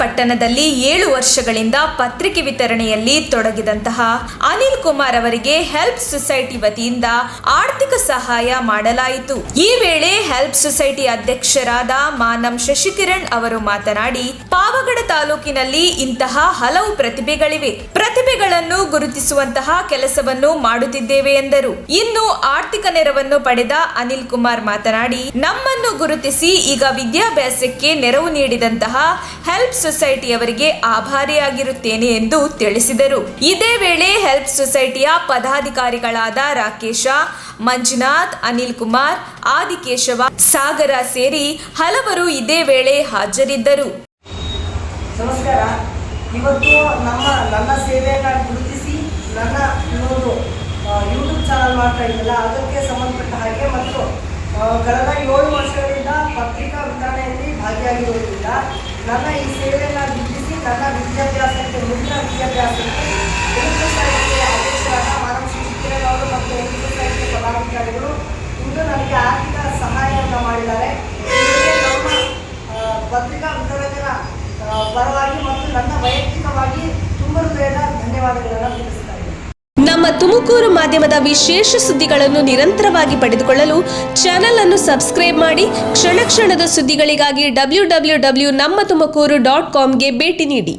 ಪಟ್ಟಣದಲ್ಲಿ 7 ವರ್ಷಗಳಿಂದ ಪತ್ರಿಕೆ ವಿತರಣೆಯಲ್ಲಿ ತೊಡಗಿದಂತಹ ಅನಿಲ್ ಕುಮಾರ್ ಅವರಿಗೆ ಹೆಲ್ಪ್ ಸೊಸೈಟಿ ವತಿಯಿಂದ ಆರ್ಥಿಕ ಸಹಾಯ ಮಾಡಲಾಯಿತು. ಈ ವೇಳೆ ಹೆಲ್ಪ್ ಸೊಸೈಟಿ ಅಧ್ಯಕ್ಷರಾದ ಮಾನಂ ಶಶಿಕಿರಣ್ ಅವರು ಮಾತನಾಡಿ, ಪಾವಗಡ ತಾಲೂಕಿನಲ್ಲಿ ಇಂತಹ ಹಲವು ಪ್ರತಿಭೆಗಳಿವೆ. ಪ್ರತಿಭೆಗಳನ್ನು ಗುರುತಿಸುವಂತಹ ಕೆಲಸವನ್ನು ಮಾಡುತ್ತಿದ್ದೇವೆ ಎಂದರು. ಇನ್ನು ಆರ್ಥಿಕ ನೆರವನ್ನು ಪಡೆದ ಅನಿಲ್ ಕುಮಾರ್ ಮಾತನಾಡಿ, ನಮ್ಮನ್ನು ಗುರುತಿಸಿ ಈಗ ವಿದ್ಯಾಭ್ಯಾಸಕ್ಕೆ ನೆರವು ನೀಡಿದಂತಹ ಹೆಲ್ಪ್ ಸೊಸೈಟಿಯವರಿಗೆ ಆಭಾರಿಯಾಗಿರುತ್ತೇನೆ ಎಂದು ತಿಳಿಸಿದರು. ಇದೇ ವೇಳೆ ಹೆಲ್ಪ್ ಸೊಸೈಟಿಯ ಪದಾಧಿಕಾರಿಗಳಾದ ರಾಕೇಶ, ಮಂಜುನಾಥ್, ಅನಿಲ್ ಕುಮಾರ್, ಆದಿಕೇಶವ, ಸಾಗರ ಸೇರಿ ಹಲವರು ಇದೇ ವೇಳೆ ಹಾಜರಿದ್ದರು. ನಮಸ್ಕಾರ. ಇವತ್ತು ನನ್ನ ಸೇವೆಯನ್ನು ಗುರುತಿಸಿ ನನ್ನ ಯೂಟ್ಯೂಬ್ ಚಾನಲ್ ಮಾಡ್ತಾ ಇದ್ದಲ್ಲ, ಅದಕ್ಕೆ ಸಂಬಂಧಪಟ್ಟ ಹಾಗೆ ಮತ್ತು ಕಳೆದ 7 ವರ್ಷಗಳಿಂದ ಪತ್ರಿಕಾ ವಿತರಣೆಯಲ್ಲಿ ಭಾಗಿಯಾಗಿರುವುದರಿಂದ ನನ್ನ ಈ ಸೇವೆಯನ್ನು ಗುರುತಿಸಿ ನನ್ನ ವಿದ್ಯಾಭ್ಯಾಸಕ್ಕೆ ಮುಂದಿನ ವಿದ್ಯಾಭ್ಯಾಸಕ್ಕೆ ಹೆಲ್ಪ್ ಸೊಸೈಟಿಯ ಅಧ್ಯಕ್ಷರಾದ ಮಾನವ ಶಿಕ್ಷಕಿರಣ್ ಅವರು ಮತ್ತು ಹೆಲ್ಪ್ ಸೊಸೈಟಿಯ ಪದಾಧಿಕಾರಿಗಳು ಇಂದು ನನಗೆ ಆರ್ಥಿಕ ಸಹಾಯವನ್ನು ಮಾಡಿದ್ದಾರೆ. ನಮ್ಮ ಪತ್ರಿಕಾ ವಿತರಕರ ಪರವಾಗಿ ಮತ್ತು ನನ್ನ ವೈಯಕ್ತಿಕವಾಗಿ ತುಂಬ ಹೃದಯದ ಧನ್ಯವಾದಗಳನ್ನು ತಿಳಿಸುತ್ತಾರೆ. ನಮ್ಮ ತುಮಕೂರು ಮಾಧ್ಯಮದ ವಿಶೇಷ ಸುದ್ದಿಗಳನ್ನು ನಿರಂತರವಾಗಿ ಪಡೆದುಕೊಳ್ಳಲು ಚಾನೆಲ್ ಅನ್ನು ಸಬ್ಸ್ಕ್ರೈಬ್ ಮಾಡಿ. ಕ್ಷಣ ಕ್ಷಣದ ಸುದ್ದಿಗಳಿಗಾಗಿ www.nammathumakuru.com ಗೆ ಭೇಟಿ ನೀಡಿ.